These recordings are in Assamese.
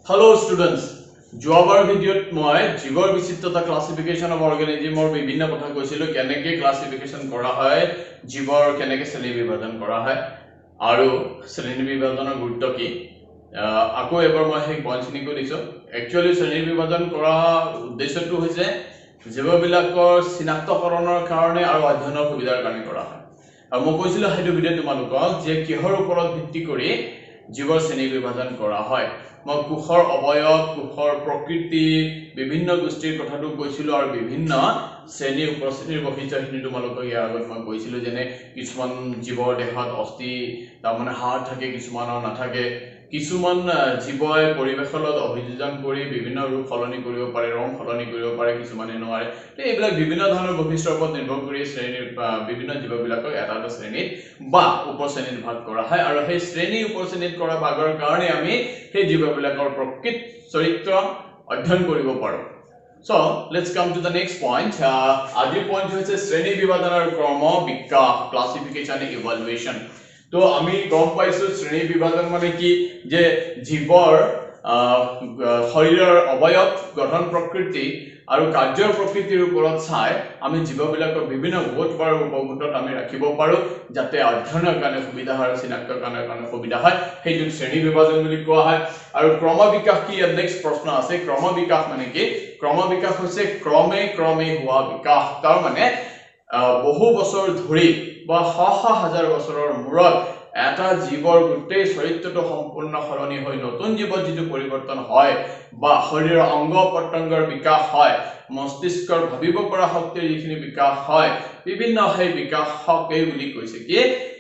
Hello students, যোৱাবাৰ ভিডিঅ'ত মই জীৱৰ বিচিত্ৰতা ক্লাসিফিকেশন অফ অৰ্গানিজমৰ বিভিন্ন কথা কৈছিলো কেনেকৈ ক্লাসিফিকেশন কৰা হয় জীৱৰ কেনেকৈ শ্ৰেণী বিভাজন কৰা হয় আৰু শ্ৰেণী বিভাজনৰ গুৰুত্ব কি আকৌ এবাৰ মই সেই পইণ্টখিনি কৈ দিছো একচুয়ালি শ্ৰেণী বিভাজন কৰা উদ্দেশ্যটো হৈছে জীৱবিলাকৰ চিনাক্তকৰণৰ কাৰণে আৰু অধ্যয়নৰ সুবিধাৰ কাৰণে কৰা হয় আৰু মই কৈছিলো সেইটো ভিডিঅ' তোমালোকক যে কিহৰ ওপৰত ভিত্তি কৰি জীৱৰ শ্ৰেণী বিভাজন কৰা হয় মই কোষৰ অবয়ব কোষৰ প্ৰকৃতি বিভিন্ন গোষ্ঠীৰ কথাটো কৈছিলো আৰু বিভিন্ন শ্ৰেণী উপশ্ৰেণীৰ বৈশিষ্ট্যখিনি তোমালোকক ইয়াৰ আগত মই কৈছিলো যেনে কিছুমান জীৱৰ দেহত অস্থি তাৰমানে হাড় থাকে কিছুমানৰ নাথাকে কিছুমান জীৱই পৰিৱেশৰ লগত অভিযোজন কৰি বিভিন্ন ৰূপ সলনি কৰিব পাৰে ৰং সলনি কৰিব পাৰে কিছুমানে নোৱাৰে তে এইবিলাক বিভিন্ন ধৰণৰ বৈশিষ্ট্যৰ ওপৰত নিৰ্ভৰ কৰি শ্ৰেণীৰ বিভিন্ন জীৱবিলাকক এটা শ্ৰেণীত বা উপশ্ৰেণীত ভাগ কৰা হয় আৰু সেই শ্ৰেণী উপশ্ৰেণীত কৰা ভাগৰ কাৰণে আমি সেই জীৱবিলাকৰ প্ৰকৃত চৰিত্ৰ অধ্যয়ন কৰিব পাৰো So let's come to the next point. Other point is শ্রেণী বিভাজন আৰু ক্ৰম বিকাশ classification and evaluation. তো আমি গম পাইছো শ্ৰেণী বিভাজন মানে কি যে জীৱৰ শৰীৰৰ অবয়ব গঠন প্ৰকৃতি আৰু কাৰ্যৰ প্ৰকৃতিৰ ওপৰত চাই আমি জীৱবিলাকৰ বিভিন্ন গোট বা উপগোটত আমি ৰাখিব পাৰো যাতে অধ্যয়নৰ কাৰণে সুবিধা হয় চিনাক্তকৰণৰ কাৰণে সুবিধা হয় সেইটো শ্ৰেণী বিভাজন বুলি কোৱা হয় আৰু ক্ৰম বিকাশ কি নেক্সট প্ৰশ্ন আছে ক্ৰম বিকাশ মানে কি ক্ৰম বিকাশ হৈছে ক্ৰমে ক্ৰমে হোৱা বিকাশ তাৰ মানে বহু বছৰ ধৰি বা হাজাৰ বছৰৰ মূৰত এটা জীৱৰ গোটেই চৰিত্ৰটো সম্পূৰ্ণ সলনি হৈ নতুন জীৱত যেটো পৰিৱৰ্তন হয় বা শৰীৰৰ অংগ প্ৰত্যংগৰ বিকাশ হয় মস্তিষ্কৰ ভাবিব পৰা শক্তিৰ যিখিনি বিকাশ হয় বিভিন্ন সেই বিকাশকে বুলি কৈছে কি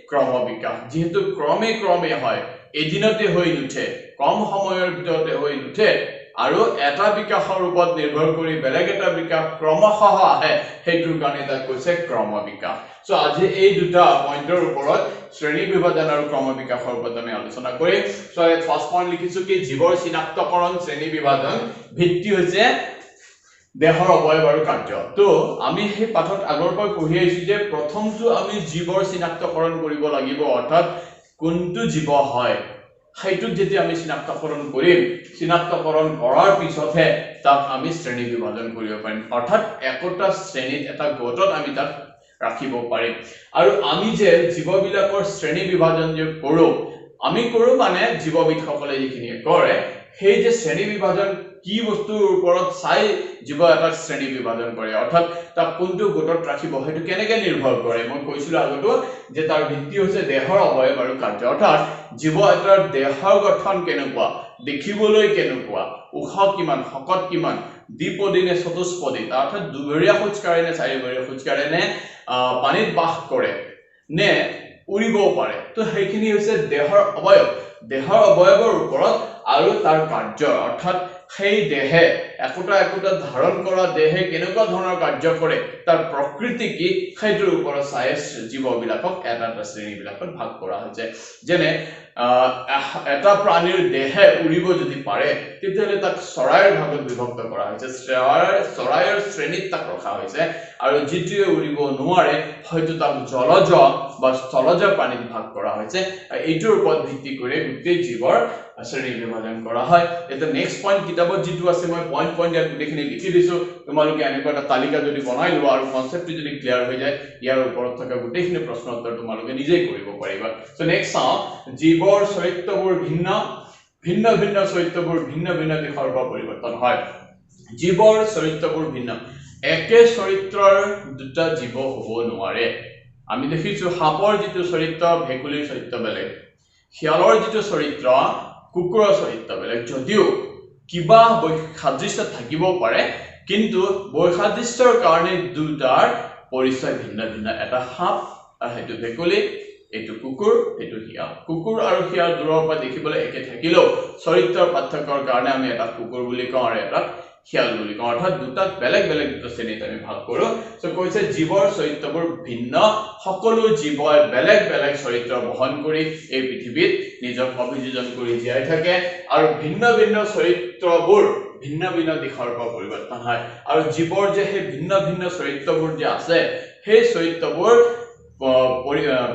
ক্ৰম বিকাশ যেহেতু ক্ৰমে ক্ৰমে হয় এদিনতে হৈ নুঠে কম সময়ৰ ভিতৰতে হৈ নুঠে আৰু এটা বিকাশৰ ওপৰত নিৰ্ভৰ কৰি বেলেগ এটা বিকাশ ক্ৰমশঃ আহে সেইটোৰ কাৰণে তাক কৈছে ক্ৰম বিকাশ সো আজি এই দুটা পইণ্টৰ ওপৰত শ্ৰেণী বিভাজন আৰু ক্ৰম বিকাশৰ ওপৰত আমি আলোচনা কৰিম সো ফাৰ্স্ট পইণ্ট লিখিছো কি জীৱৰ চিনাক্তকৰণ শ্ৰেণী বিভাজন ভিত্তি হৈছে দেহৰ অবয়ব আৰু কাৰ্য তো আমি সেই পাঠত আগৰ পৰা পঢ়ি আহিছো যে প্ৰথমটো আমি জীৱৰ চিনাক্তকৰণ কৰিব লাগিব অৰ্থাৎ কোনটো জীৱ হয় সেইটো যেতিয়া আমি চিনাক্তকৰণ কৰিম চিনাক্তকৰণ কৰাৰ পিছতহে তাক আমি শ্ৰেণী বিভাজন কৰিব পাৰিম অৰ্থাৎ একোটা শ্ৰেণীত এটা গোটত আমি তাক ৰাখিব পাৰিম আৰু আমি যে জীৱবিলাকৰ শ্ৰেণী বিভাজন যে কৰো আমি কৰো মানে জীৱবিদসকলে যিখিনি কৰে সেই যে শ্ৰেণী বিভাজন কি বস্তুৰ ওপৰত চাই জীৱ এটা শ্ৰেণী বিভাজন কৰে অৰ্থাৎ তাক কোনটো গোটত ৰাখিব হেতু কেনেকৈ নিৰ্ভৰ কৰে মই কৈছিলো আগতো যে তাৰ ভিত্তি হৈছে দেহৰ অবয়ব আৰু কাৰ্য অৰ্থাৎ জীৱ এটাৰ দেহৰ গঠন কেনেকুৱা দেখিবলৈ কেনেকুৱা ওখ কিমান শকত কিমান দ্বিপদী নে চতুষ্পদী অৰ্থাৎ দুভৰিয়া খোজ কাঢ়ে নে চাৰিভৰিয়া খোজ কাঢ়ে নে পানীত বাস কৰে নে উৰিব পাৰে তো সেইখিনি হৈছে দেহৰ অবয়ৱৰ ওপৰত আৰু তাৰ কাৰ্য অৰ্থাৎ সেই দেহে একোটা ধাৰণ কৰা দেহে কেনেকুৱা ধৰণৰ কাৰ্য কৰে তাৰ প্ৰকৃতি কি সেইটোৰ ওপৰত চাই জীৱবিলাকক এটা শ্ৰেণী বিলাকত ভাগ কৰা হৈছে যেনে এটা প্ৰাণীৰ দেহে উৰিব যদি পাৰে তেতিয়াহলে তাক চৰাইৰ ভাগত বিভক্ত কৰা হৈছে চৰাইৰ শ্ৰেণীত তাক ৰখা হৈছে আৰু যিটোৱে উৰিব নোৱাৰে হয়তো তাক জলজ বা স্থলজ প্ৰাণীত ভাগ কৰা হৈছে এইটোৰ ওপৰত ভিত্তি কৰি গোটেই জীৱৰ শ্ৰেণী বিভাজন কৰা হয় এটা নেক্সট পইণ্ট কিতাপত যেটো আছে মই পইণ্ট ইয়াত গোটেইখিনি লিখি দিছো তোমালোকে এনেকুৱা এটা তালিকা যদি বনাই লোৱা আৰু কনসেপ্টটো যদি ক্লিয়াৰ হৈ যায় ইয়াৰ ওপৰত থকা গোটেইখিনি প্ৰশ্ন উত্তৰ তোমালোকে নিজেই কৰিব পাৰিবা সো নেক্সট চাও জীৱৰ চৰিত্ৰবোৰ ভিন্ন চৰিত্ৰবোৰ ভিন্ন দিশৰ পৰা পৰিৱৰ্তন হয় জীৱৰ চৰিত্ৰবোৰ ভিন্ন একে চৰিত্ৰৰ দুটা জীৱ হ'ব নোৱাৰে আমি দেখিছো সাপৰ যেটো চৰিত্ৰ ভেকুলীৰ চৰিত্ৰ বেলেগ শিয়ালৰ যেটো চৰিত্ৰ কুকুৰৰ চৰিত্ৰ বেলেগ যদিও কিবা বৈসাদৃশ্য থাকিব পাৰে কিন্তু বৈসাদৃশ্যৰ কাৰণে দুটাৰ পৰিচয় ভিন্ন এটা সাপ আৰু হেতু ভেকুলী এটো কুকুৰ এটো শিয়াল কুকুৰ আৰু শিয়াল দূৰৰ পৰা দেখিবলৈ একে থাকিলেও চৰিত্ৰৰ পাৰ্থক্যৰ কাৰণে আমি এটা কুকুৰ বুলি কওঁ আৰু এটা শিয়াল বুলি কওঁ অৰ্থাৎ দুটা বেলেগ দুটা শ্ৰেণীত আমি ভাগ কৰো সো কৈছে জীৱৰ চৰিত্ৰবোৰ ভিন্ন সকলো জীৱই বেলেগ চৰিত্ৰ বহন কৰি এই পৃথিৱীত নিজক অভিযোজন কৰি জীয়াই থাকে আৰু ভিন্ন চৰিত্ৰবোৰ ভিন্ন দিশৰ পৰা পৰিৱৰ্তন হয় আৰু জীৱৰ যে সেই ভিন্ন চৰিত্ৰবোৰ যে আছে সেই চৰিত্ৰবোৰ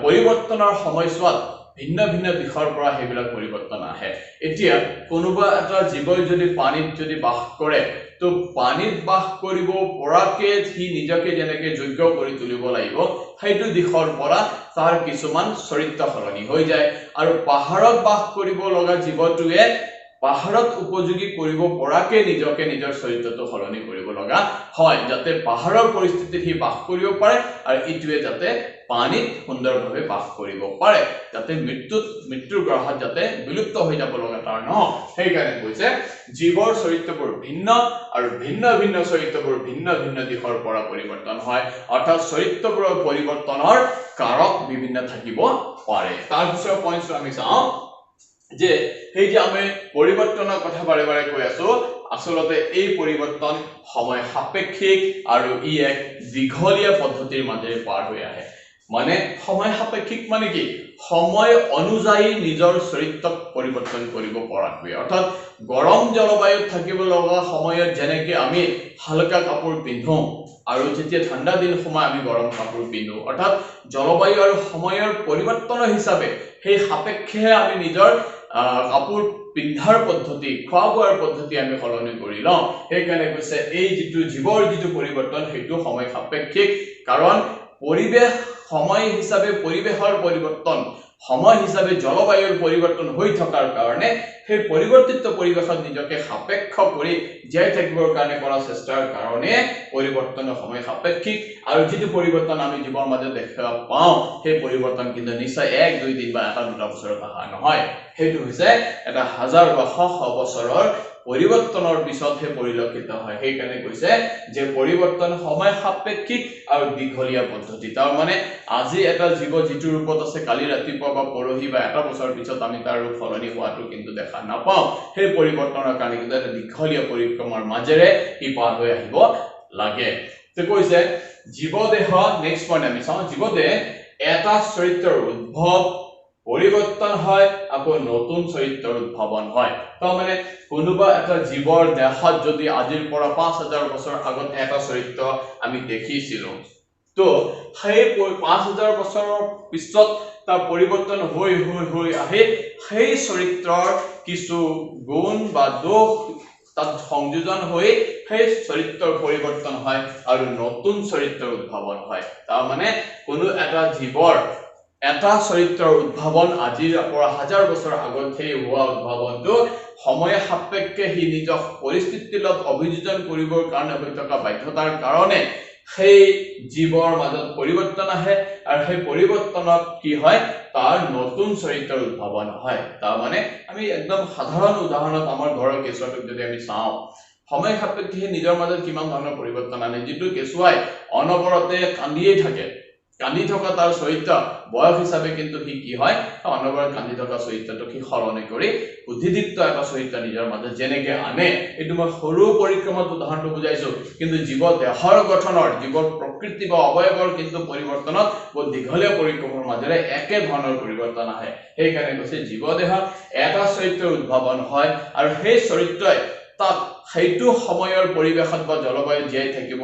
পৰিৱৰ্তনৰ সময়ছোৱাত ভিন্ন ভিন্ন দিশৰ পৰা সেইবিলাক পৰিৱৰ্তন আহে এতিয়া কোনোবা এটা জীৱই যদি পানীত যদি বাস কৰে তো পানীত বাস কৰিব পৰাকে সি নিজকে যেনেকে যোগ্য কৰি তুলিব লাগিব সেইটো দিশৰ পৰা তাৰ কিছুমান চৰিত্ৰ সলনি হৈ যায় আৰু পাহাৰত বাস কৰিব লগা জীৱটোৱে পাহাৰত উপযোগী কৰিব পৰাকে নিজকে নিজৰ চৰিত্ৰটো সলনি কৰিব লগা হয় যাতে পাহাৰৰ পৰিস্থিতিত হি বাস কৰিব পাৰে আৰু ইটোৱে যাতে পানীত সুন্দৰভাৱে বাস কৰিব পাৰে যাতে মৃত্যুৰ গ্ৰহত যাতে বিলুপ্ত হৈ যাব লগা তাৰ নহয় সেইকাৰণে কৈছে জীৱৰ চৰিত্ৰবোৰ ভিন্ন আৰু ভিন্ন ভিন্ন চৰিত্ৰবোৰ ভিন্ন ভিন্ন দিশৰ পৰা পৰিৱৰ্তন হয় অৰ্থাৎ চৰিত্ৰবোৰৰ পৰিৱৰ্তনৰ কাৰক বিভিন্ন থাকিব পাৰে তাৰ পিছৰ পইণ্টটো আমি চাওঁ যে এই যে আমি পৰিৱৰ্তনৰ কথা বাৰে বাৰে কৈ আছো আসলতে এই পৰিৱৰ্তন সময় সাপেক্ষিক আৰু ই এক দীঘলীয়া পদ্ধতিৰ মাজেৰে পাৰ হৈ আহে মানে সময় সাপেক্ষিক মানে কি সময় অনুযায়ী নিজৰ চৰিত্ৰক পৰিৱৰ্তন কৰিব পৰাকৈ অৰ্থাৎ গৰম জলবায়ুত থাকিব লগা সময়ত যেনেকৈ আমি হালকা কাপোৰ পিন্ধো আৰু যেতিয়া ঠাণ্ডা দিন সময় আমি গৰম কাপোৰ পিন্ধো অৰ্থাৎ জলবায়ু আৰু সময়ৰ পৰিৱৰ্তনৰ হিচাপে সেই সাপেক্ষে আমি নিজৰ কাপোৰ পিন্ধাৰ পদ্ধতি খোৱা বোৱাৰ পদ্ধতি আমি সলনি কৰি লওঁ সেইকাৰণে কৈছে এই যিটো জীৱৰ যিটো পৰিৱৰ্তন সেইটো সময় সাপেক্ষিক কাৰণ পৰিবেশ সময় হিচাপে পৰিবেশৰ পৰিৱৰ্তন সময় হিচাপে জলবায়ুৰ পৰিৱৰ্তন হৈ থকাৰ কাৰণে সেই পৰিৱৰ্তিত পৰিবেশত নিজকে সাপেক্ষ কৰি জীয়াই থাকিবৰ কাৰণে কৰা চেষ্টাৰ কাৰণে পৰিৱৰ্তনৰ সময় সাপেক্ষিক আৰু যিটো পৰিৱৰ্তন আমি জীৱনৰ মাজত দেখা পাওঁ সেই পৰিৱৰ্তন কিন্তু নিশ্চয় 1 2 দিন বা 1 2 বছৰৰ কথা নহয় সেইটো হৈছে এটা হাজাৰ বা শ বছৰৰ পৰিৱৰ্তনৰ পিছতহে পৰিলক্ষিত হয় সেইকাৰণে কৈছে যে পৰিৱৰ্তন সময় সাপেক্ষিক আৰু দীঘলীয়া পদ্ধতি তাৰ মানে আজি এটা জীৱ যিটো ৰূপত আছে কালি ৰাতিপুৱা বা পৰহি বা 1 বছৰ পিছত আমি তাৰ ৰূপ সলনি হোৱাটো কিন্তু দেখা নাপাওঁ সেই পৰিৱৰ্তনৰ কাৰণে কিন্তু এটা দীঘলীয়া পৰিক্ৰমাৰ মাজেৰে ই পাৰ হৈ আহিব লাগে তে কৈছে জীৱদেহ নেক্সট পইণ্ট আমি চাওঁ জীৱদেহ এটা চৰিত্ৰৰ উদ্ভৱ পৰিৱৰ্তন হয় আকৌ নতুন চৰিত্ৰৰ উদ্ভাৱন হয় তাৰ মানে কোনোবা এটা জীৱৰ দেহত যদি আজিৰ পৰা 5000 বছৰ আগত এটা চৰিত্ৰ আমি দেখিছিলো তো সেই 5000 বছৰৰ পিছত তাৰ পৰিৱৰ্তন হৈ আহে সেই চৰিত্ৰৰ কিছু গুণ বা দোষ তাত সংযোজন হৈ সেই চৰিত্ৰৰ পৰিৱৰ্তন হয় আৰু নতুন চৰিত্ৰৰ উদ্ভাৱন হয় তাৰ মানে কোনো এটা জীৱৰ এটা চৰিত্ৰৰ উদ্ভাৱন আজিৰ পৰা হাজাৰ বছৰ আগত সেই হোৱা উদ্ভাৱনটো সময় সাপেক্ষে হি নিজক পৰিস্থিতিৰ লগত অভিযোজন কৰিবৰ কাৰণে হৈ থকা বাধ্যতাৰ কাৰণে সেই জীৱৰ মাজত পৰিৱৰ্তন আহে আৰু সেই পৰিৱৰ্তনত কি হয় তাৰ নতুন চৰিত্ৰৰ উদ্ভাৱন হয় তাৰ মানে আমি একদম সাধাৰণ উদাহৰণত আমাৰ ঘৰৰ কেঁচুৱাটোক যদি আমি চাওঁ সময় সাপেক্ষে নিজৰ মাজত কিমান ধৰণৰ পৰিৱৰ্তন আনে যিটো কেঁচুৱাই অনবৰতে কান্দিয়ে থাকে কান্দি থকা তাৰ চৰিত্ৰ বয়স হিচাপে কিন্তু সি কি হয় অনবৰত কান্দি থকা চৰিত্ৰটোক সি সলনি কৰি বুদ্ধিদীপ্ত এটা চৰিত্ৰ নিজৰ মাজত যেনেকৈ আনে এইটো মই সৰু পৰিক্ৰমাত উদাহৰণটো বুজাইছো কিন্তু জীৱ দেহৰ গঠনৰ জীৱৰ প্ৰকৃতি বা অৱয়ৱৰ কিন্তু পৰিৱৰ্তনত বহুত দীঘলীয়া পৰিক্ৰমাৰ মাজেৰে একে ধৰণৰ পৰিৱৰ্তন আহে সেইকাৰণে কৈছে জীৱ দেহত এটা চৰিত্ৰৰ উদ্ভাৱন হয় আৰু সেই চৰিত্ৰই তাত সেইটো সময়ৰ পৰিৱেশত বা জলবায়ু জীয়াই থাকিব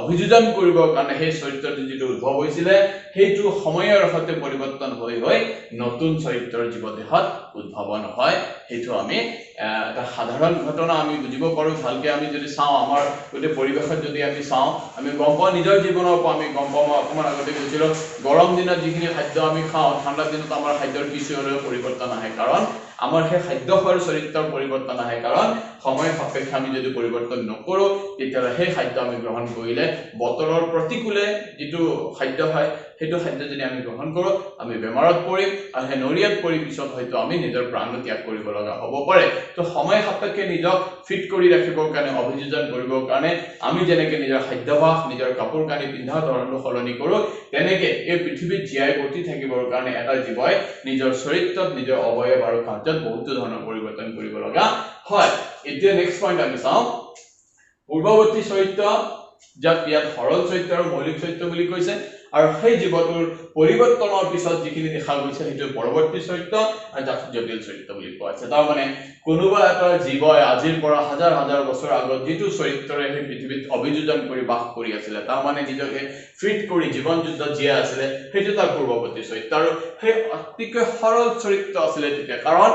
অভিযোজন কৰিবৰ কাৰণে সেই চৰিত্ৰটো যিটো উদ্ভৱ হৈছিলে সেইটো সময়ৰ সৈতে পৰিৱৰ্তন হৈ নতুন চৰিত্ৰৰ জীৱদেহত উদ্ভাৱন হয় সেইটো আমি এটা সাধাৰণ ঘটনা আমি বুজিব পাৰো ভালকে আমি যদি চাওঁ আমাৰ গোটেই পৰিৱেশত যদি আমি চাওঁ আমি গম পাওঁ নিজৰ জীৱনৰ পৰা আমি গম পাওঁ অকমান আগতে কৈছিলো গৰম দিনত যিখিনি খাদ্য আমি খাওঁ ঠাণ্ডা দিনত আমাৰ খাদ্যৰ কিছু হ'লেও পৰিৱৰ্তন আহে কাৰণ আমাৰ সেই খাদ্য খোৱাৰ চৰিত্ৰৰ পৰিৱৰ্তন আহে কাৰণ সময় সাপেক্ষে আমি যদি পৰিৱৰ্তন নকৰো তেতিয়াহ'লে সেই খাদ্য আমি গ্ৰহণ কৰিলে বতৰৰ প্ৰতিকূলে যিটো খাদ্য হয় সেইটো খাদ্য যদি আমি গ্ৰহণ কৰো আমি বেমাৰত পৰিম আৰু সেই নৰিয়াত পৰি পিছত হয়তো আমি নিজৰ প্ৰাণ ত্যাগ কৰিব লগা হ'ব পাৰে তো সময় সাপেক্ষে নিজক ফিট কৰি ৰাখিবৰ কাৰণে অভিযোজন কৰিবৰ কাৰণে আমি যেনেকৈ নিজৰ খাদ্যাভ্যাস নিজৰ কাপোৰ কানি পিন্ধা ধৰণটো সলনি কৰো তেনেকৈ এই পৃথিৱীত জীয়াই বৰ্তি থাকিবৰ কাৰণে এটা জীৱই নিজৰ চৰিত্ৰত নিজৰ অৱয়ব আৰু কাৰ্যত বহুতো ধৰণৰ পৰিৱৰ্তন কৰিব লগা হয় এতিয়া নেক্সট পইণ্ট আমি চাওঁ পূৰ্বৱৰ্তী চৰিত্ৰ যাক ইয়াত সৰল চৰিত্ৰ আৰু মৌলিক চৰিত্ৰ বুলি কৈছে আৰু সেই জীৱটোৰ পৰিৱৰ্তনৰ পিছত যিখিনি দেখা গৈছে সেইটো পৰৱৰ্তী চৰিত্ৰ আৰু তাক জটিল চৰিত্ৰ বুলি কোৱা হৈছে তাৰ মানে কোনোবা এটা জীৱই আজিৰ পৰা হাজাৰ হাজাৰ বছৰ আগত যিটো চৰিত্ৰৰে সেই পৃথিৱীত অভিযোজন কৰি বাস কৰি আছিল তাৰ মানে নিজকে ফিট কৰি জীৱন যুদ্ধ জীয়াই আছিল সেইটো তাৰ পূৰ্বৱৰ্তী চৰিত্ৰ আৰু সেই অতিকৈ সৰল চৰিত্ৰ আছিল তেতিয়া কাৰণ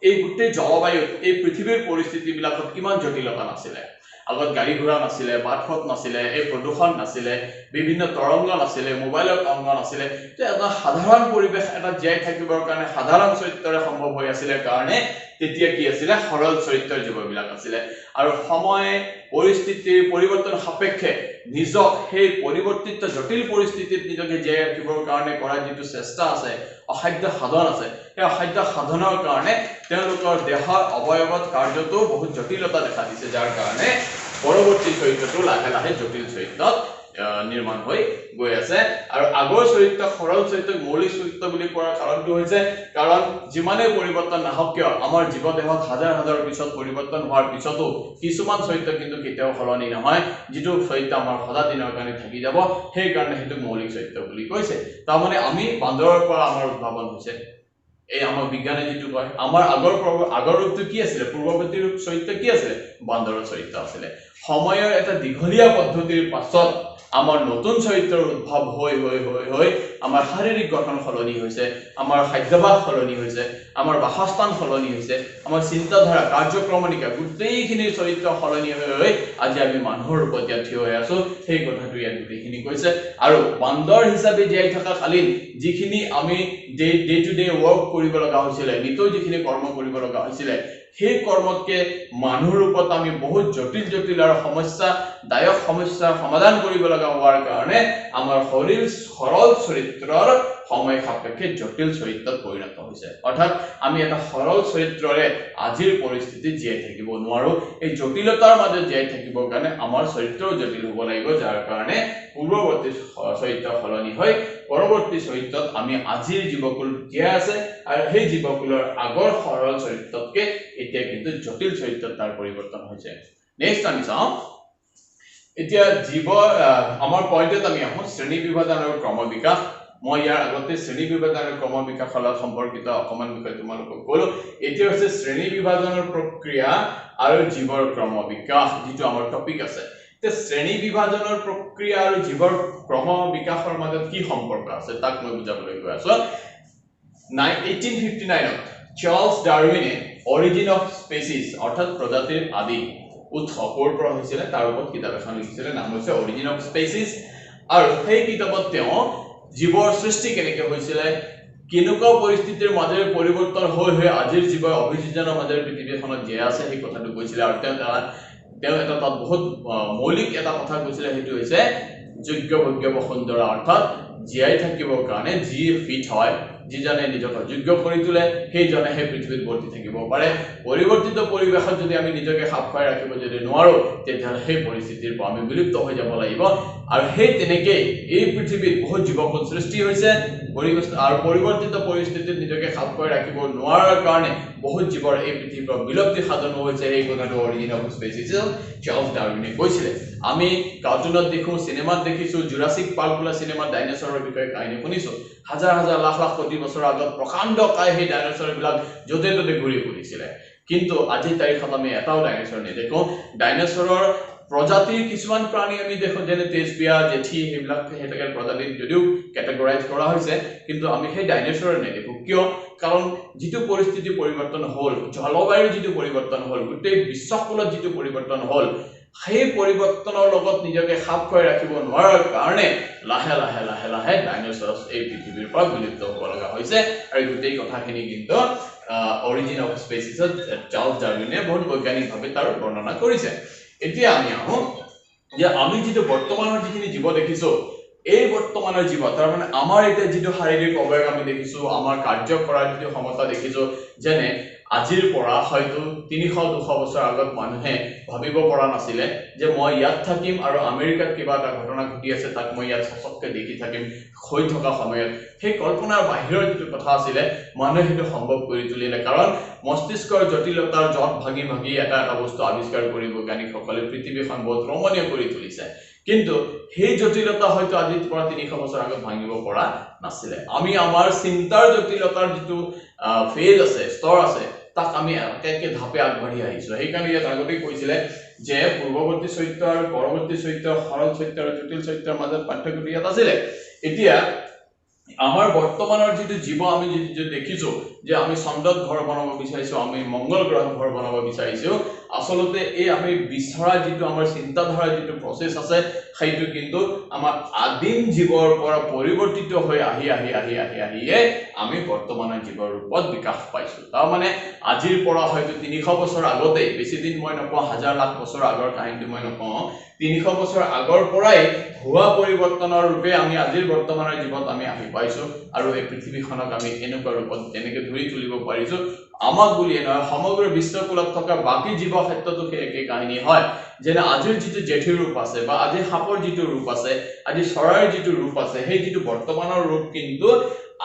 এই গোটেই জলবায়ুত এই পৃথিৱীৰ পৰিস্থিতিবিলাকত কিমান জটিলতা নাছিলে আগত গাড়ী ঘোঁৰা নাছিলে বাটপথ নাছিলে এই প্ৰদূষণ নাছিলে বিভিন্ন তৰংগ নাছিলে মোবাইলৰ তৰংগ নাছিলে এটা সাধাৰণ পৰিৱেশ এটা জীয়াই থাকিবৰ কাৰণে সাধাৰণ চৰিত্ৰৰে সম্ভৱ হৈ আছিল কাৰণে তেতিয়া কি আছিল সৰল চৰিত্ৰৰ জীৱবিলাক আছিল আৰু সময় পৰিস্থিতিৰ পৰিৱৰ্তন সাপেক্ষে নিজক সেই পৰিৱৰ্তিত জটিল পৰিস্থিতিত নিজকে জীয়াই ৰাখিবৰ কাৰণে কৰা যিটো চেষ্টা আছে অসাধ্য সাধন আছে সেই অসাধ্য সাধনৰ কাৰণে তেওঁলোকৰ দেহৰ অৱয়ৱত কাৰ্যটো বহুত জটিলতা দেখা দিছে যাৰ কাৰণে পৰৱৰ্তী চৰিত্ৰটো লাহে লাহে জটিল চৰিত্ৰত নিৰ্মাণ হৈ গৈ আছে আৰু আগৰ চৰিত্ৰ সৰল চৰিত্ৰক মৌলিক চৰিত্ৰ বুলি কোৱাৰ কাৰণটো হৈছে কাৰণ যিমানে পৰিৱৰ্তন নাহক কিয় আমাৰ জীৱ দেহত হাজাৰ হাজাৰ পিছত পৰিৱৰ্তন হোৱাৰ পিছতো কিছুমান চৰিত্ৰ কিন্তু কেতিয়াও সলনি নহয় যিটো চৰিত্ৰ আমাৰ সদা দিনৰ কাৰণে থাকি যাব সেই কাৰণে সেইটো মৌলিক চৰিত্ৰ বুলি কৈছে তাৰ মানে আমি বান্দৰৰ পৰা আমাৰ উদ্ভাৱন হৈছে এই আমাৰ বিজ্ঞানে যেটো কয় আমাৰ আগৰ ৰূপটো কি আছিল পূৰ্বৱৰ্তী ৰূপ চৰিত্ৰ কি আছিল বান্দৰৰ চৰিত্ৰ আছিল সময়ৰ এটা দীঘলীয়া পদ্ধতিৰ পাছত আমাৰ নতুন চৰিত্ৰৰ উদ্ভৱ হৈ আমাৰ শাৰীৰিক গঠন সলনি হৈছে আমাৰ খাদ্যাভ্যাস সলনি হৈছে আমাৰ বাসস্থান সলনি হৈছে আমাৰ চিন্তাধাৰা কাৰ্যক্ৰমণিকা গোটেইখিনি চৰিত্ৰ সলনি হৈ আজি আমি মানুহৰ ৰূপত থিয় হৈ আছো সেই কথাটো ইয়াত গোটেইখিনি কৈছে আৰু বান্দৰ হিচাপে জীয়াই থকা কালীন যিখিনি আমি ডে টু ডে ৱৰ্ক কৰিব লগা হৈছিল নিতৌ যিখিনি কৰ্ম কৰিব লগা হৈছিল সেই কৰ্মতকে মানুহৰ ৰূপত আমি বহুত জটিল জটিল আৰু সমস্যাদায়ক সমস্যাৰ সমাধান কৰিব লগা হোৱাৰ কাৰণে আমাৰ সৰল চৰিত্ৰৰ সময় সাপেক্ষে জটিল চৰিত্ৰত পৰিণত হৈছে অৰ্থাৎ আমি এটা সৰল চৰিত্ৰৰে আজিৰ পৰিস্থিতি জীয়াই থাকিব নোৱাৰো এই জটিলতাৰ মাজত জীয়াই থাকিবৰ কাৰণে আমাৰ চৰিত্ৰও জটিল হ'ব লাগিব যাৰ কাৰণে পূৰ্বৱৰ্তী চৰিত্ৰ সলনি হৈ পৰৱৰ্তী চৰিত্ৰত আমি আজিৰ জীৱকুল জীয়াই আছে আৰু সেই জীৱকুলৰ আগৰ সৰল চৰিত্ৰতকে এতিয়া কিন্তু জটিল চৰিত্ৰত তাৰ পৰিৱৰ্তন হৈছে নেক্সট আমি চাওঁ এতিয়া জীৱ আমাৰ পইণ্টত আমি আহো শ্ৰেণী বিভাজন আৰু ক্ৰম বিকাশ মই ইয়াৰ আগতে শ্ৰেণী বিভাজন আৰু ক্ৰম বিকাশৰ লগত সম্পৰ্কিত অকমান বিষয় তোমালোকক ক'লো এতিয়া হৈছে শ্ৰেণী বিভাজনৰ প্ৰক্ৰিয়া আৰু জীৱৰ ক্ৰম বিকাশ যেটো আমাৰ টপিক আছে তে শ্ৰেণী বিভাজনৰ প্ৰক্ৰিয়া আৰু জীৱৰ ক্ৰম বিকাশৰ মাজত কি সম্পৰ্ক আছে তাক মই বুজাবলৈ গৈ আছো 1859 চাৰ্লছ ডাৰউইনে অৰিজিন অফ স্পেচিছ অৰ্থাৎ প্ৰজাতিৰ আদি উৎস ক'ৰ পৰা হৈছিল তাৰ ওপৰত কিতাপ এখন লিখিছিল নাম হৈছে অৰিজিন অফ স্পেচিছ আৰু সেই কিতাপত তেওঁ জীৱৰ সৃষ্টি কেনেকৈ হৈছিল কেনেকুৱা পৰিস্থিতিৰ মাজেৰে পৰিৱৰ্তন হৈ আজিৰ জীৱ অভিযোজনৰ মাজেৰে পৃথিৱীখনত জীয়াই আছে সেই কথাটো কৈছিল আৰু তেওঁ এটা তাত বহুত মৌলিক এটা কথা কৈছিল সেইটো হৈছে যোগ্য ভোগ্য বসুন্ধৰা অৰ্থাৎ জীয়াই থাকিবৰ কাৰণে যি ফিট হয় যিজনে নিজকে যোগ্য কৰি তোলে সেইজনে সেই পৃথিৱীত বৰ্তি থাকিব পাৰে পৰিৱৰ্তিত পৰিৱেশত যদি আমি নিজকে খাপ খুৱাই ৰাখিব যদি নোৱাৰো তেতিয়াহ'লে সেই পৰিস্থিতিৰ পৰা আমি বিলুপ্ত হৈ যাব লাগিব আৰু সেই তেনেকৈ এই পৃথিৱীত বহুত জীৱকুল সৃষ্টি হৈছে পৰিৱেশ আৰু পৰিৱৰ্তিত পৰিস্থিতিত নিজকে খাপ খুৱাই ৰাখিব নোৱাৰাৰ কাৰণে বহুত জীৱৰ এই পৃথিৱীৰ পৰা বিলুপ্তি সাধন হৈছে এই কথাটো অৰিজিন অফ স্পেচিছ চাৰ্লছ ডাৰউইনে কৈছিলে আমি কাৰ্টুনত দেখো সিনেমাত দেখিছো জুৰাছিক পাৰ্ক বোলা সিনেমাত ডাইনোসৰৰ বিষয়ে কাহিনী শুনিছো হাজাৰ হাজাৰ লাখ লাখ কোটি বছৰ আগত প্ৰকাণ্ড কায় সেই ডাইনোসৰবিলাক য'তে ত'তে ঘূৰি ফুৰিছিল কিন্তু আজি তাৰিখত আমি এটাও ডাইনোসৰ নেদেখো ডাইনোসৰৰ প্ৰজাতিৰ কিছুমান প্ৰাণী আমি দেখো যেনে তেজবিয়া জেঠি সেইবিলাক হেটাকে প্ৰজাতিৰ যদিও ক্যাটাগৰাইজ কৰা হৈছে কিন্তু আমি সেই ডাইনোসৰ নেদেখো কিয় কাৰণ যেটো পৰিস্থিতি পৰিৱৰ্তন হ'ল জলবায়ুৰ যেটো পৰিৱৰ্তন হ'ল গোটেই বিশ্বকুলত যেটো পৰিৱৰ্তন হ'ল সেই পৰিৱৰ্তনৰ লগত নিজকে খাপ খুৱাই ৰাখিব নোৱাৰাৰ কাৰণে লাহে লাহে লাহে লাহে ডাইনোসৰছ এই পৃথিৱীৰ পৰা বিলুপ্ত হ'ব লগা হৈছে আৰু গোটেই কথাখিনি কিন্তু অৰিজিন অফ স্পেচিছত চাৰ্লছ ডাৰউইনে বহুত বৈজ্ঞানিকভাৱে তাৰ বৰ্ণনা কৰিছে এতিয়া আমি আহো যে আমি যেটো বৰ্তমানৰ যিখিনি জীৱ দেখিছো এই বৰ্তমানৰ জীৱ তাৰ মানে আমাৰ এতিয়া যেটো শাৰীৰিক অৱয়ব আমি দেখিছো আমাৰ কাৰ্য কৰাৰ যেটো ক্ষমতা দেখিছো যেনে আজিৰ পৰা হয়তো 300-200 বছৰ আগত মানুহে ভাবিব পৰা নাছিল যে মই ইয়াত থাকিম আৰু আমেৰিকাত কিবা এটা ঘটনা ঘটি আছে তাক মই ইয়াত সচককে দেখি থাকিম হৈ থকা সময়ত সেই কল্পনাৰ বাহিৰৰ যেটো কথা আছিল মানুহে সেইটো সম্ভৱ কৰি তুলিলে কাৰণ মস্তিষ্কৰ জটিলতাৰ জট ভাগি ভাগি এটা বস্তু আৱিষ্কাৰ কৰি বৈজ্ঞানিকসকলে পৃথিৱীখন বহুত ৰমণীয় কৰি তুলিছে কিন্তু সেই জটিলতা হয়তো আজিৰ পৰা 300 বছৰ আগত ভাঙিব পৰা নাছিলে আমি আমাৰ চিন্তাৰ জটিলতাৰ যেটো ফেজ আছে স্তৰ আছে তাক আমি একে ধাপে আগবাঢ়ি আহিছো সেইকাৰণে ইয়াত আগতে কৈছিলে যে পূৰ্বৱৰ্তী চৰিত্ৰ আৰু পৰৱৰ্তী চৰিত্ৰ সৰল চৰিত্ৰ আৰু জটিল চৰিত্ৰৰ মাজত পাৰ্থক্য ইয়াত আছিলে এতিয়া আমাৰ বৰ্তমানৰ যেটো জীৱ আমি যে দেখিছো যে আমি চন্দ্ৰত ঘৰ বনাব বিচাৰিছো আমি মংগল গ্ৰহত ঘৰ বনাব বিচাৰিছো আসলতে এই আমি বিচৰা যেটো আমাৰ চিন্তাধাৰা যেটো প্ৰসেস আছে সেইটো কিন্তু আমাৰ আদিম জীৱৰ পৰা পৰিৱৰ্তিত হৈ আহি আমি বৰ্তমানৰ জীৱৰ ৰূপত বিকাশ পাইছো তাৰ মানে আজিৰ পৰা হয়তো 300 বছৰ আগতে বেছি দিন মই নকওঁ হাজাৰ লাখ বছৰ আগৰ কাহিনীটো মই নকওঁ 300 বছৰ আগৰ পৰাই হোৱা পৰিৱৰ্তনৰ ৰূপে আমি আজিৰ বৰ্তমানৰ জীৱত আমি আহি পাইছো আৰু এই পৃথিৱীখনক আমি এনেকুৱা ৰূপত এনেকৈ ধৰি তুলিব পাৰিছো আমাক বুলি নহয় সমগ্ৰ বিশ্বকুলত থকা বাকি জীৱ ক্ষেত্ৰতো একে কাহিনী হয় যেনে আজিৰ যেটো জেঠি ৰূপ আছে বা আজি সাপৰ যেটো ৰূপ আছে আজি চৰাইৰ যেটো ৰূপ আছে সেই যেটো বৰ্তমানৰ ৰূপ কিন্তু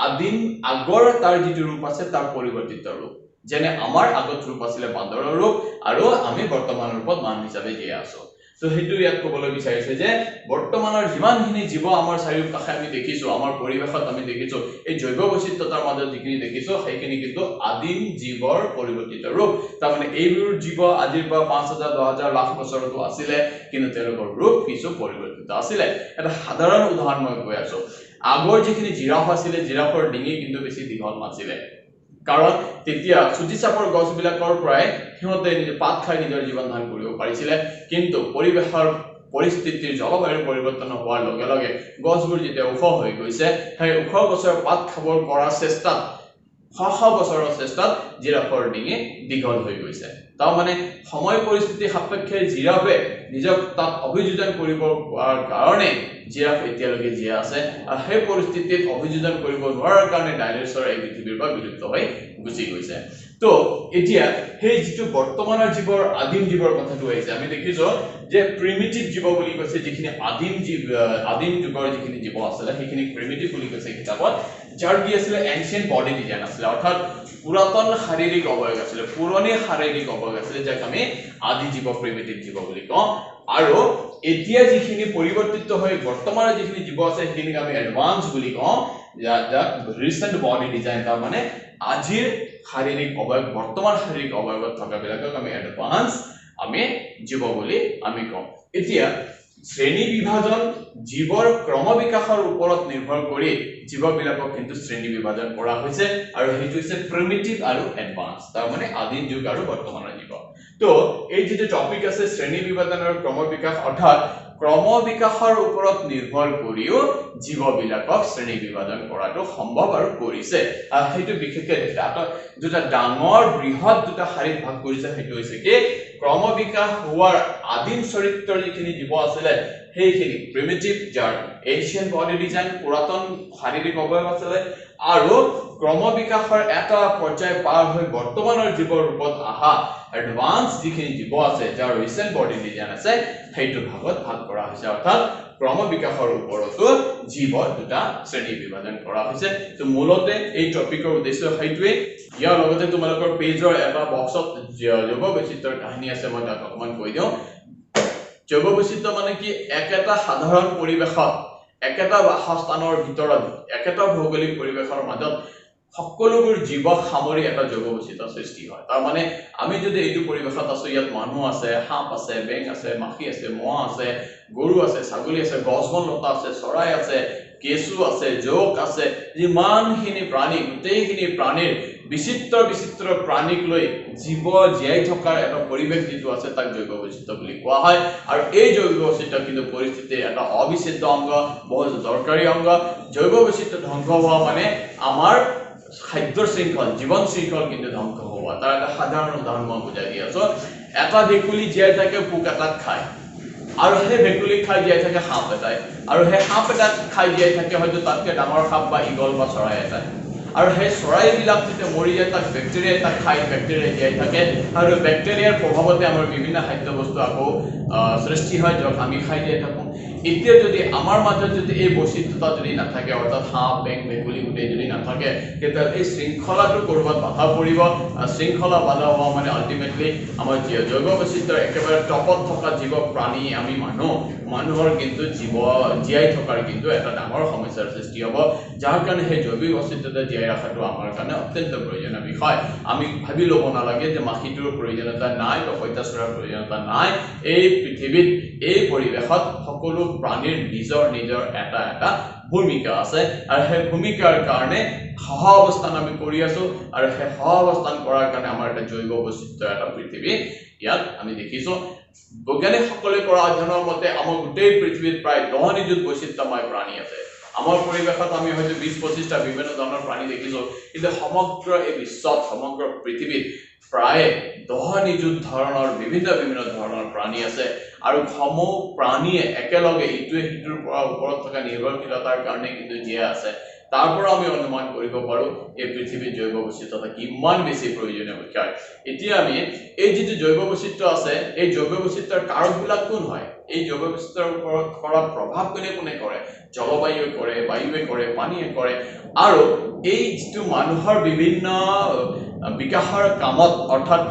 আদিম আগৰ তাৰ যেটো ৰূপ আছে তাৰ পৰিৱৰ্তিত ৰূপ যেনে আমাৰ আগত ৰূপ আছিল বান্দৰৰ ৰূপ আৰু আমি বৰ্তমানৰ ৰূপত মানুহ হিচাপে জীয়াই আছো তো হেতু ইয়াত কবলৈ বিচাৰিছে যে বৰ্তমানৰ যিমানখিনি জীৱ আমাৰ চাৰিওকাষে আমি দেখিছো আমাৰ পৰিবেশত আমি দেখিছো এই জৈৱ বৈচিত্ৰতাৰ মাজত যিখিনি দেখিছো সেইখিনি কিন্তু আদিম জীৱৰ পৰিৱৰ্তিত ৰূপ তাৰ মানে এইবোৰ জীৱ আজিৰ পৰা 5000 10000 লাখ বছৰতো আছিল কিন্তু তেওঁলোকৰ ৰূপ কিছু পৰিৱৰ্তিত আছিল এটা সাধাৰণ উদাহৰণ মই কৈ আছো আগৰ যিখিনি জিৰাফ আছিল জিৰাফৰ ডিঙি কিন্তু বেছি দীঘল নাছিল কাৰণ তেতিয়া সুজিচাপৰ গছবিলাকৰ পৰাই হিহঁতে নিজে পাত খাই নিজৰ জীৱন ধাৰণ কৰিব পাৰিছিল কিন্তু পৰিবেশৰ পৰিস্থিতিৰ জলবায়ুৰ পৰিৱৰ্তন হোৱাৰ লগে লগে গছবোৰ যেতিয়া ওখ হৈ গৈছে সেই ওখ গছৰ পাত খাবৰ পৰা চেষ্টাত শ বছৰৰ চেষ্টাত জিৰাফৰ ডিঙি দীঘল হৈ গৈছে তাৰ মানে সময় পৰিস্থিতি সাপেক্ষে জিৰাফে নিজক তাত অভিযোজন কৰিব কাৰণে জিৰাফ এতিয়ালৈকে জীয়া আছে আৰু সেই পৰিস্থিতিত অভিযোজন কৰিব নোৱাৰাৰ কাৰণে ডাইনোছৰ এই পৃথিৱীৰ পৰা বিলুপ্ত হৈ গুচি গৈছে তো এতিয়া সেই যেটো বৰ্তমানৰ জীৱৰ আদিম জীৱৰ কথাটো আহিছে আমি দেখিছো যে প্ৰিমিটিভ জীৱ বুলি কৈছে যিখিনি আদিম যুগৰ যিখিনি জীৱ আছিল সেইখিনি প্ৰিমিটিভ বুলি কৈছে কিতাপত যাৰ কি আছিল এনশিয়েন্ট বডি ডিজাইন আছিল অৰ্থাৎ পুৰাতন শাৰীৰিক অৱয়ব আছিল পুৰণি শাৰীৰিক অৱয়ব আছিল যাক আমি আদি জীৱ প্ৰিমিটিভ জীৱ বুলি কওঁ আৰু এতিয়া যিখিনি পৰিৱৰ্তিত হৈ বৰ্তমানৰ যিখিনি জীৱ আছে সেইখিনিক আমি এডভান্স বুলি কওঁ যাক ৰিসেন্ট বডি ডিজাইন তাৰ মানে আজিৰ শাৰীৰিক অৱয়ব বৰ্তমান শাৰীৰিক অৱয়বত থকা বিলাকক আমি এডভান্স আমি জীৱ বুলি আমি কওঁ এতিয়া শ্ৰেণী বিভাজন জীৱৰ ক্ৰম বিকাশৰ ওপৰত নিৰ্ভৰ কৰি জীৱবিলাকক কিন্তু শ্ৰেণী বিভাজন কৰা হৈছে আৰু হেতু হৈছে প্ৰিমিটিভ আৰু এডভান্স তাৰ মানে আদিম যুগ আৰু বৰ্তমানৰ জীৱ তো এই যেটো টপিক আছে শ্ৰেণী বিভাজন আৰু ক্ৰম বিকাশ অৰ্থাৎ ক্ৰম বিকাশৰ ওপৰত নিৰ্ভৰ কৰিও জীৱবিলাকক শ্ৰেণী বিভাজন কৰাটো সম্ভৱ আৰু কৰিছে আৰু হেতু বিশেষকৈ দুটা ডাঙৰ বৃহৎ দুটা শাৰীত ভাগ কৰিছে হেতু হৈছে কি ক্ৰম বিকাশ হোৱাৰ আদিম চৰিত্ৰৰ যিখিনি জীৱ আছিল সেইখিনি প্ৰিমিটিভ যাৰ এনশিয়েন্ট বডি ডিজাইন পুৰাতন শাৰীৰিক অৱয়ব আছিল আৰু ক্ৰম বিকাশৰ এটা পৰ্যায় পাৰ হৈ বৰ্তমানৰ জীৱৰ ৰূপত আহা এডভান্স যিখিনি জীৱ আছে যাৰ ৰিসেন্ট বডি ডিজাইন আছে সেইটো ভাগত ভাগ কৰা হৈছে অৰ্থাৎ ক্ৰম বিকাশৰ ওপৰতো জীৱৰ দুটা শ্ৰেণী বিভাজন কৰা হৈছে তো মূলতে এই টপিকৰ উদ্দেশ্য সেইটোৱে ইয়াৰ লগতে তোমালোকৰ পেজৰ এটা বক্সত জৈৱ বৈচিত্ৰৰ কাহিনী আছে মই তাক অকমান কৈ দিওঁ জৈৱ বৈচিত্ৰ্য মানে কি একেটা সাধাৰণ পৰিবেশত একেটা বাসস্থানৰ ভিতৰত একেটা ভৌগোলিক পৰিবেশৰ মাজত সকলোবোৰ জীৱ সামৰি এটা জৈৱ বৈচিত্ৰ্য সৃষ্টি হয় তাৰ মানে আমি যদি এইটো পৰিবেশত আছো ইয়াত মানুহ আছে সাপ আছে বেং আছে মাখি আছে মহ আছে গৰু আছে ছাগলী আছে গছবন লতা আছে চৰাই আছে কেঁচু আছে জোক আছে যিমানখিনি প্ৰাণী গোটেইখিনি প্ৰাণীৰ বিচিত্ৰ প্ৰাণীক লৈ জীৱ জীয়াই থকাৰ এটা পৰিবেশ যেটো আছে তাক জৈৱ বৈচিত্ৰ্য বুলি কোৱা হয় আৰু এই জৈৱ বৈচিত্ৰ্য কিন্তু পৰিস্থিতিৰ এটা অবিচ্ছেদ্য অংগ বহুত দৰকাৰী অংগ জৈৱ বৈচিত্ৰ্য ধ্বংস হোৱা মানে আমাৰ খাদ্যৰ শৃংখল জীৱন শৃংখল কিন্তু ধ্বংস হোৱা তাৰ এটা সাধাৰণ উদাহৰণ মই বুজাই দি আছো এটা ভেকুলী জীয়াই থাকে পোক এটাক খায় আৰু সেই ভেকুলী খাই জীয়াই থাকে সাপ এটাই আৰু সেই সাপ এটাক খাই জীয়াই থাকে হয়তো তাতকৈ ডাঙৰ সাপ বা ইগল বা চৰাই এটাই আৰু সেই চৰাইবিলাক যেতিয়া মৰি যায় তাক বেক্টেৰিয়া তাক খাই বেক্টেৰিয়া জীয়াই থাকে আৰু বেক্টেৰিয়াৰ প্ৰভাৱতে আমাৰ বিভিন্ন খাদ্য বস্তু আকৌ সৃষ্টি হয় যাক আমি খাই জীয়াই থাকোঁ এতিয়া যদি আমাৰ মাজত যদি এই বৈচিত্ৰতা যদি নাথাকে অৰ্থাৎ হাঁহ বেং ভেকুলী গোটেই যদি নাথাকে তেতিয়া এই শৃংখলাটো কৰবাত বাধা পৰিব শৃংখলা বাধা হোৱা মানে আল্টিমেটলি আমাৰ জৈৱ বৈচিত্ৰ্যৰ একেবাৰে টপত থকা জীৱ প্ৰাণী আমি মানুহৰ কিন্তু জীয়াই থকাৰ কিন্তু এটা ডাঙৰ সমস্যাৰ সৃষ্টি হ'ব যাৰ কাৰণে সেই জৈৱ বৈচিত্ৰ্যতা জীয়াই ৰখাটো আমাৰ কাৰণে অত্যন্ত প্ৰয়োজনীয় বিষয় আমি ভাবি ল'ব নালাগে যে মাখিটোৰ প্ৰয়োজনীয়তা নাই বা পঁইতাচোৰাৰ প্ৰয়োজনীয়তা নাই এই পৃথিৱীত এই পৰিৱেশত সকলো প্ৰাণীৰ নিজৰ এটা ভূমিকা আছে আৰু সেই ভূমিকাৰ কাৰণে সহ অৱস্থান আমি কৰি আছো আৰু সেই সহ অৱস্থান কৰাৰ কাৰণে আমাৰ এটা জৈৱ বৈচিত্ৰ্য এটা পৃথিৱী ইয়াত আমি দেখিছো বৈজ্ঞানিকসকলে কৰা অধ্যয়নৰ মতে আমাৰ গোটেই পৃথিৱীত প্ৰায় 10 নিযুত বৈচিত্ৰ্যময় প্ৰাণী আছে আমাৰ পৰিৱেশত আমি হয়তো 20-25টা বিভিন্ন ধৰণৰ প্ৰাণী দেখিছো কিন্তু সমগ্ৰ এই বিশ্বত সমগ্ৰ পৃথিৱীত প্ৰায় 10 নিযুত ধৰণৰ বিভিন্ন ধৰণৰ প্ৰাণী আছে আৰু সমূহ প্ৰাণীয়ে একেলগে ইটোৱে সিটোৰ পৰা ওপৰত থকা নিৰ্ভৰশীলতাৰ কাৰণে কিন্তু জীয়াই আছে তাৰ পৰা আমি অনুমান কৰিব পাৰো এই পৃথিৱীৰ জৈৱ বৈচিত্ৰ্যতা কিমান বেছি প্ৰয়োজনীয় বিষয় এতিয়া আমি এই যে জৈৱ বৈচিত্ৰ্য আছে এই জৈৱ বৈচিত্ৰ্যৰ কাৰকবিলাক কোন হয় এই জৈৱ বৈচিত্ৰ্যৰ ওপৰত কৰা প্ৰভাৱ কোনে কৰে জলবায়ুৱে কৰে বায়ুৱে কৰে পানীয়ে কৰে আৰু এই যেটো মানুহৰ বিভিন্ন বিকাশৰ কামত অৰ্থাৎ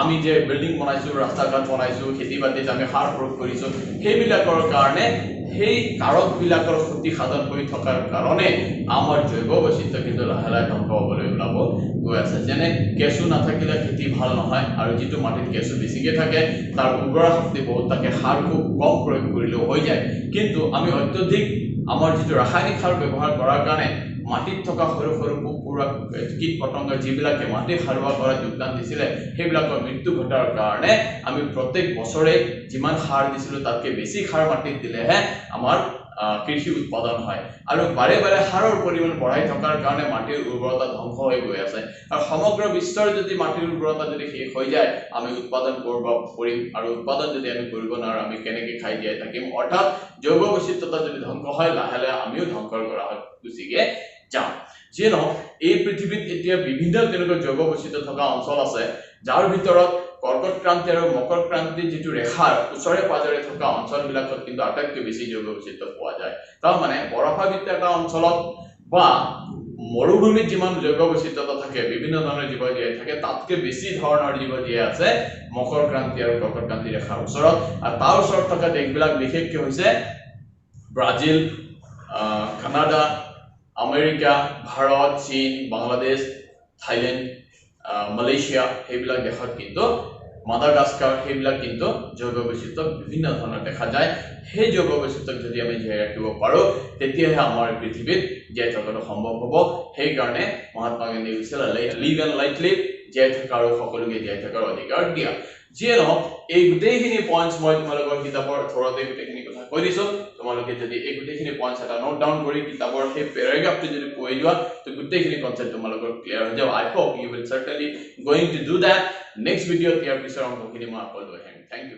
আমি যে বিল্ডিং বনাইছো ৰাস্তা ঘাট বনাইছো খেতি বাতিত আমি সাৰ প্ৰয়োগ কৰিছো সেইবিলাকৰ কাৰণে সেই কাৰকবিলাকৰ ক্ষতি সাধন হৈ থকাৰ কাৰণে আমাৰ জৈৱ বৈচিত্ৰ্য কিন্তু লাহে ধ্বংস হ'বলৈ ওলাব গৈ আছে যেনে কেঁচু নাথাকিলে খেতি ভাল নহয় আৰু যেটো মাটিত কেঁচু বেছিকৈ থাকে তাৰ উৰ্বৰা শক্তি বহুত থাকে সাৰ খুব কম প্ৰয়োগ কৰিলেও হৈ যায় কিন্তু আমি অত্যধিক আমাৰ যেটো ৰাসায়নিক সাৰ ব্যৱহাৰ কৰাৰ কাৰণে মাটিত থকা সৰু পোক-পৰুৱা কীট পতংগ যিবিলাকে মাটি সাৰুৱা কৰাত যোগদান দিছিলে সেইবিলাকৰ মৃত্যু ঘটাৰ কাৰণে আমি প্ৰত্যেক বছৰে যিমান সাৰ দিছিলো তাতকৈ বেছি সাৰ মাটিত দিলেহে আমাৰ কৃষি উৎপাদন হয় আৰু বাৰে সাৰৰ পৰিমাণ বঢ়াই থকাৰ কাৰণে মাটিৰ উৰ্বৰতা ধ্বংস হৈ গৈ আছে আৰু সমগ্ৰ বিশ্বৰ যদি মাটিৰ উৰ্বৰতা যদি শেষ হৈ যায় আমি উৎপাদন কৰিব পাৰিম আৰু উৎপাদন যদি আমি কৰিব নোৱাৰো আমি কেনেকৈ খাই জীয়াই থাকিম অৰ্থাৎ জৈৱ বৈচিত্ৰ্যতা যদি ধ্বংস হয় লাহে আমিও ধ্বংসৰ কৰা হয় গুচিগে যাম যেন এই পৃথিৱীত এতিয়া বিভিন্ন তেনেকুৱা জৈৱ বৈচিত্ৰ্য থকা অঞ্চল আছে যাৰ ভিতৰত কৰ্কট ক্ৰান্তি আৰু মকৰ ক্ৰান্তি যেটো ৰেখাৰ ওচৰে পাজৰে থকা অঞ্চলবিলাকত কিন্তু আটাইতকৈ বেছি জৈৱ বৈচিত্ৰ্য পোৱা যায় তাৰ মানে বৰফাবৃত এটা অঞ্চলত বা মৰুভূমিত যিমান জৈৱ বৈচিত্ৰ্যতা থাকে বিভিন্ন ধৰণৰ জীৱ জীয়াই থাকে তাতকৈ বেছি ধৰণৰ জীৱ জীয়াই আছে মকৰ ক্ৰান্তি আৰু কৰ্কট ক্ৰান্তি ৰেখাৰ ওচৰত আৰু তাৰ ওচৰত থকা দেশবিলাক বিশেষকৈ হৈছে ব্ৰাজিল কানাডা আমেৰিকা ভাৰত চীন বাংলাদেশ থাইলেণ্ড মালয়েছিয়া সেইবিলাক দেশত কিন্তু মাদাগাস্কাৰ সেইবিলাক কিন্তু জৈৱ বৈচিত্ৰ্য বিভিন্ন ধৰণৰ দেখা যায় সেই জৈৱ বৈচিত্ৰ্যক যদি আমি জীয়াই ৰাখিব পাৰো তেতিয়াহে আমাৰ পৃথিৱীত জীয়াই থকাটো সম্ভৱ হ'ব সেই কাৰণে মহাত্মা গান্ধী কৈছিল লিভ এণ্ড লাইট লিভ জীয়াই থকা আৰু সকলোকে জীয়াই থকাৰ অধিকাৰ দিয়া যিয়ে নহওক এই গোটেইখিনি পইণ্টছ মই তোমালোকৰ কিতাপৰ থৰতে গোটেইখিনি কথা কৈ দিছো তোমালোকে যদি এই গোটেইখিনি পইণ্টছ এটা নোট ডাউন কৰি কিতাপৰ সেই পেৰাগ্ৰাফটো যদি পঢ়ি যোৱা তো গোটেইখিনি কনসেপ্ট তোমালোকৰ ক্লিয়াৰ হৈ যাব I hope you will certainly going to do that next ভিডিঅ'ত ইয়াৰ পিছৰ অংশখিনি মই আকৌ লৈ আহিম থ্যাংক ইউ